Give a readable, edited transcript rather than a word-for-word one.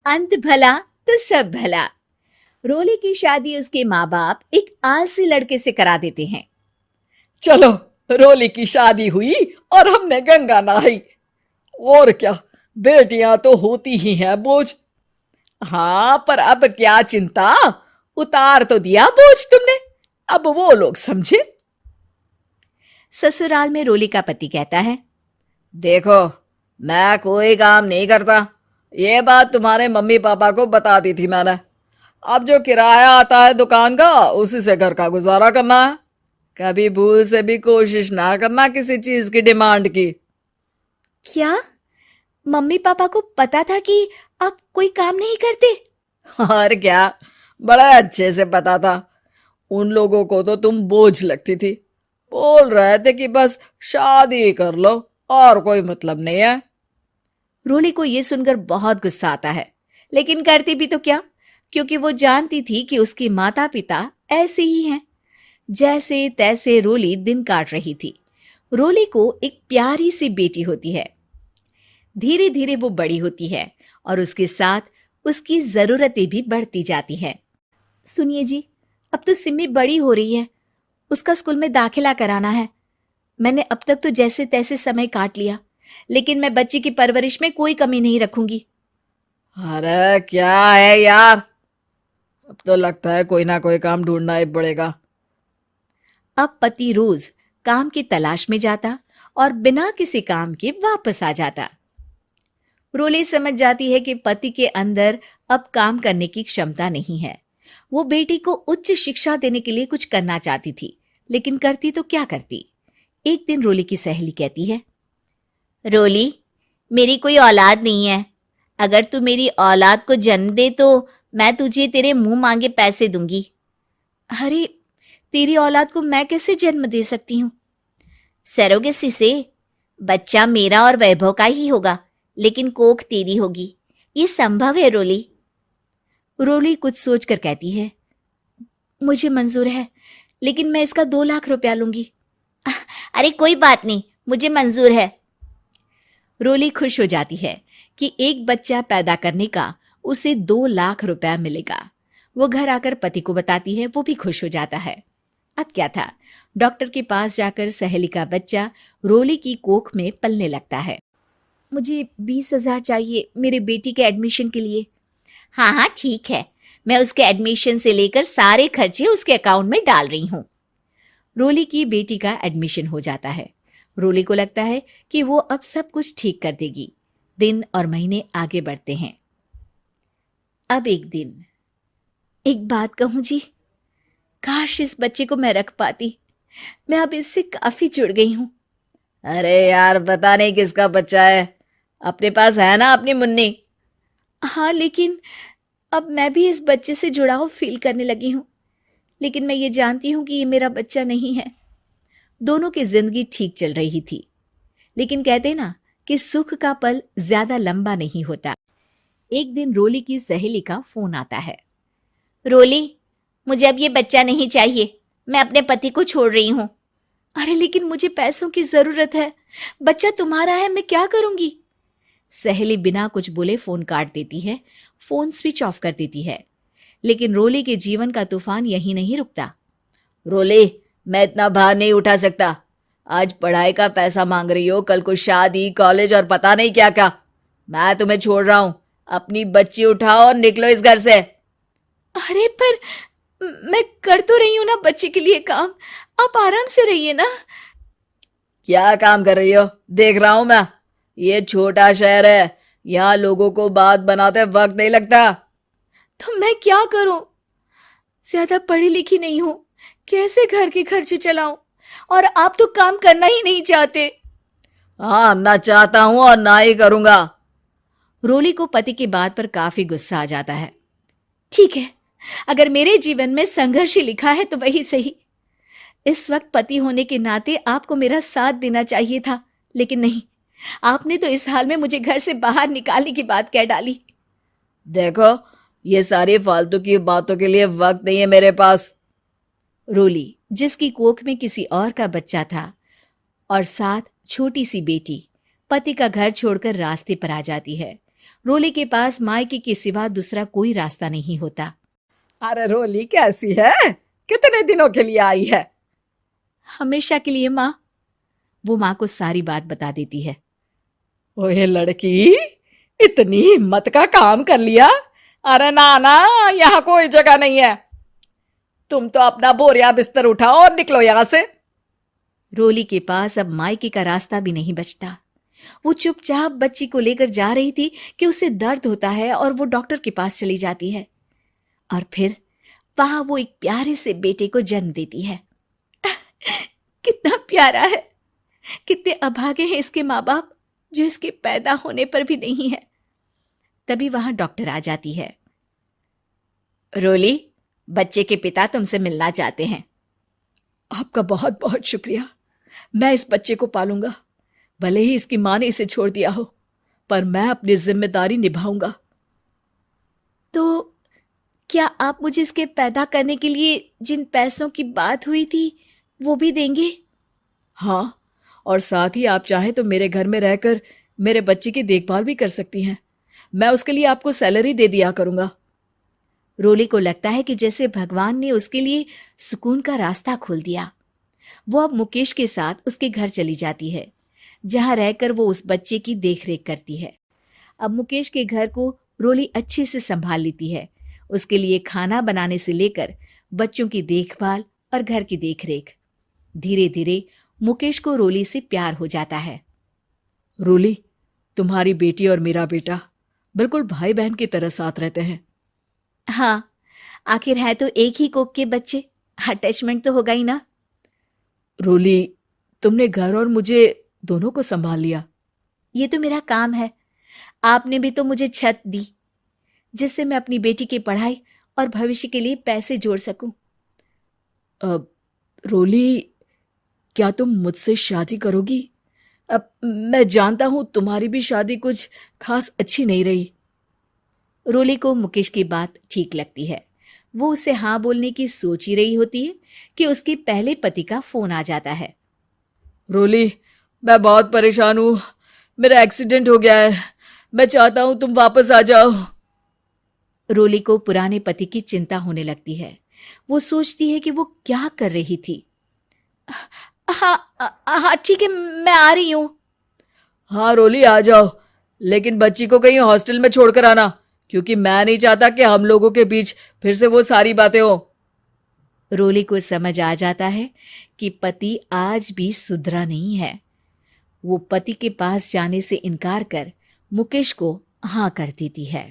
अंत भला तो सब भला। रोली की शादी उसके माँ बाप एक आलसी लड़के से करा देते हैं। चलो, रोली की शादी हुई और हमने गंगा नहाई। और क्या, बेटियां तो होती ही हैं बोझ। हाँ, पर अब क्या चिंता, उतार तो दिया बोझ तुमने, अब वो लोग समझे। ससुराल में रोली का पति कहता है, देखो, मैं कोई काम नहीं करता, ये बात तुम्हारे मम्मी पापा को बता दी थी मैंने। अब जो किराया आता है दुकान का, उसी से घर का गुजारा करना है। कभी भूल से भी कोशिश ना करना किसी चीज की डिमांड की। क्या मम्मी पापा को पता था कि आप कोई काम नहीं करते? और क्या, बड़ा अच्छे से पता था। उन लोगों को तो तुम बोझ लगती थी, बोल रहे थे कि बस शादी कर लो और कोई मतलब नहीं है। रोली को यह सुनकर बहुत गुस्सा आता है, लेकिन करती भी तो क्या, क्योंकि वो जानती थी कि उसके माता पिता ऐसे ही हैं। जैसे तैसे रोली दिन काट रही थी। रोली को एक प्यारी सी बेटी होती है। धीरे धीरे वो बड़ी होती है और उसके साथ उसकी जरूरतें भी बढ़ती जाती हैं। सुनिए जी, अब तो सिमी बड़ी हो रही है, उसका स्कूल में दाखिला कराना है। मैंने अब तक तो जैसे तैसे समय काट लिया, लेकिन मैं बच्ची की परवरिश में कोई कमी नहीं रखूंगी। अरे क्या है यार, अब तो लगता है कोई ना कोई काम ढूंढना ही पड़ेगा। अब पति रोज काम की तलाश में जाता और बिना किसी काम के वापस आ जाता। रोली समझ जाती है कि पति के अंदर अब काम करने की क्षमता नहीं है। वो बेटी को उच्च शिक्षा देने के लिए कुछ करना चाहती थी, लेकिन करती तो क्या करती। एक दिन रोली की सहेली कहती है, रोली, मेरी कोई औलाद नहीं है। अगर तू मेरी औलाद को जन्म दे तो मैं तुझे तेरे मुंह मांगे पैसे दूंगी। अरे, तेरी औलाद को मैं कैसे जन्म दे सकती हूँ? सरोगेसी से। बच्चा मेरा और वैभव का ही होगा, लेकिन कोख तेरी होगी। ये संभव है रोली। रोली कुछ सोचकर कहती है, मुझे मंजूर है, लेकिन मैं इसका 2 लाख रुपया लूंगी। अरे कोई बात नहीं, मुझे मंजूर है। रोली खुश हो जाती है कि एक बच्चा पैदा करने का उसे 2 लाख रुपया मिलेगा। वो घर आकर पति को बताती है, वो भी खुश हो जाता है। अब क्या था, डॉक्टर के पास जाकर सहेली का बच्चा रोली की कोख में पलने लगता है। मुझे 20,000 चाहिए मेरे बेटी के एडमिशन के लिए। हाँ हाँ ठीक है, मैं उसके एडमिशन से लेकर सारे खर्चे उसके अकाउंट में डाल रही हूँ। रोली की बेटी का एडमिशन हो जाता है। रोली को लगता है कि वो अब सब कुछ ठीक कर देगी। दिन और महीने आगे बढ़ते हैं। अब एक दिन, एक बात कहूं जी, काश इस बच्चे को मैं रख पाती। मैं अब इससे काफी जुड़ गई हूं। अरे यार, पता नहीं किसका बच्चा है, अपने पास है ना अपनी मुन्नी। हाँ, लेकिन अब मैं भी इस बच्चे से जुड़ाव फील करने लगी हूं। लेकिन मैं ये जानती हूं कि ये मेरा बच्चा नहीं है। दोनों की जिंदगी ठीक चल रही थी, लेकिन कहते ना कि सुख का पल ज्यादा लंबा नहीं होता। एक दिन रोली की सहेली का फोन आता है। रोली, मुझे अब ये बच्चा नहीं चाहिए, मैं अपने पति को छोड़ रही हूँ। अरे लेकिन मुझे पैसों की जरूरत है, बच्चा तुम्हारा है, मैं क्या करूंगी? सहेली बिना कुछ बोले फोन काट देती है, फोन स्विच ऑफ कर देती है। लेकिन रोली के जीवन का तूफान यहीं नहीं रुकता। रोली, मैं इतना भार नहीं उठा सकता। आज पढ़ाई का पैसा मांग रही हो, कल को शादी, कॉलेज और पता नहीं क्या क्या। मैं तुम्हें छोड़ रहा हूँ, अपनी बच्ची उठाओ और निकलो इस घर से। अरे पर मैं कर तो रही हूं ना बच्चे के लिए काम, आप आराम से रहिए ना। क्या काम कर रही हो, देख रहा हूं मैं। ये छोटा शहर है, यहाँ लोगों को बात बनाते वक्त नहीं लगता। तो मैं क्या करूं? ज्यादा पढ़ी लिखी नहीं हूं, कैसे घर के खर्चे चलाऊं? और आप तो काम करना ही नहीं चाहते। हाँ, ना चाहता हूं और ना ही करूंगा। रोली को पति की बात पर काफी गुस्सा आ जाता है। ठीक है, अगर मेरे जीवन में संघर्ष ही लिखा है तो वही सही। इस वक्त पति होने के नाते आपको मेरा साथ देना चाहिए था, लेकिन नहीं, आपने तो इस हाल में मुझे घर से बाहर निकालने की बात कह डाली। देखो, ये सारी फालतू की बातों के लिए वक्त नहीं है मेरे पास। रोली, जिसकी कोख में किसी और का बच्चा था और साथ छोटी सी बेटी, पति का घर छोड़कर रास्ते पर आ जाती है। रोली के पास मायके के सिवा दूसरा कोई रास्ता नहीं होता। अरे रोली कैसी है? कितने दिनों के लिए आई है? हमेशा के लिए माँ। वो माँ को सारी बात बता देती है। ओए लड़की, इतनी हिम्मत का काम कर लिया। अरे ना ना, यहाँ कोई जगह नहीं है। तुम तो अपना बोरिया बिस्तर उठाओ और निकलो यहाँ से। रोली के पास अब मायके का रास्ता भी नहीं बचता। वो चुपचाप बच्ची को लेकर जा रही थी कि उसे दर्द होता है और वो डॉक्टर के पास चली जाती है और फिर वहां वो एक प्यारे से बेटे को जन्म देती है। कितना प्यारा है, कितने अभागे हैं इसके माँ बाप जो इसके पैदा होने पर भी नहीं है। तभी वहां डॉक्टर आ जाती है। रोली, बच्चे के पिता तुमसे मिलना चाहते हैं। आपका बहुत बहुत शुक्रिया। मैं इस बच्चे को पालूंगा, भले ही इसकी माँ ने इसे छोड़ दिया हो, पर मैं अपनी जिम्मेदारी निभाऊंगा। तो क्या आप मुझे इसके पैदा करने के लिए जिन पैसों की बात हुई थी वो भी देंगे? हाँ, और साथ ही आप चाहें तो मेरे घर में रहकर मेरे बच्चे की देखभाल भी कर सकती हैं। मैं उसके लिए आपको सैलरी दे दिया करूंगा। रोली को लगता है कि जैसे भगवान ने उसके लिए सुकून का रास्ता खोल दिया। वो अब मुकेश के साथ उसके घर चली जाती है, जहां रहकर वो उस बच्चे की देखरेख करती है। अब मुकेश के घर को रोली अच्छे से संभाल लेती है। उसके लिए खाना बनाने से लेकर बच्चों की देखभाल और घर की देखरेख। धीरे धीरे मुकेश को रोली से प्यार हो जाता है। रोली, तुम्हारी बेटी और मेरा बेटा बिल्कुल भाई बहन की तरह साथ रहते हैं। हाँ, आखिर है तो एक ही कोख के बच्चे, अटैचमेंट तो होगा ही ना। रोली, तुमने घर और मुझे दोनों को संभाल लिया। ये तो मेरा काम है। आपने भी तो मुझे छत दी जिससे मैं अपनी बेटी की पढ़ाई और भविष्य के लिए पैसे जोड़ सकूं। अब रोली, क्या तुम मुझसे शादी करोगी? अब मैं जानता हूं तुम्हारी भी शादी कुछ खास अच्छी नहीं रही। रोली को मुकेश की बात ठीक लगती है। वो उसे हाँ बोलने की सोच ही रही होती है कि उसके पहले पति का फोन आ जाता है। रोली, मैं बहुत परेशान हूं। मेरा एक्सीडेंट हो गया है। मैं चाहता हूं तुम वापस आ जाओ। रोली को पुराने पति की चिंता होने लगती है। वो सोचती है कि वो क्या कर रही थी। हाँ ठीक है, मैं आ रही हूं। हाँ रोली, आ जाओ, लेकिन बच्ची को कहीं हॉस्टल में छोड़कर आना, क्योंकि मैं नहीं चाहता कि हम लोगों के बीच फिर से वो सारी बातें हो। रोली को समझ आ जाता है कि पति आज भी सुधरा नहीं है। वो पति के पास जाने से इनकार कर मुकेश को हाँ कर देती है।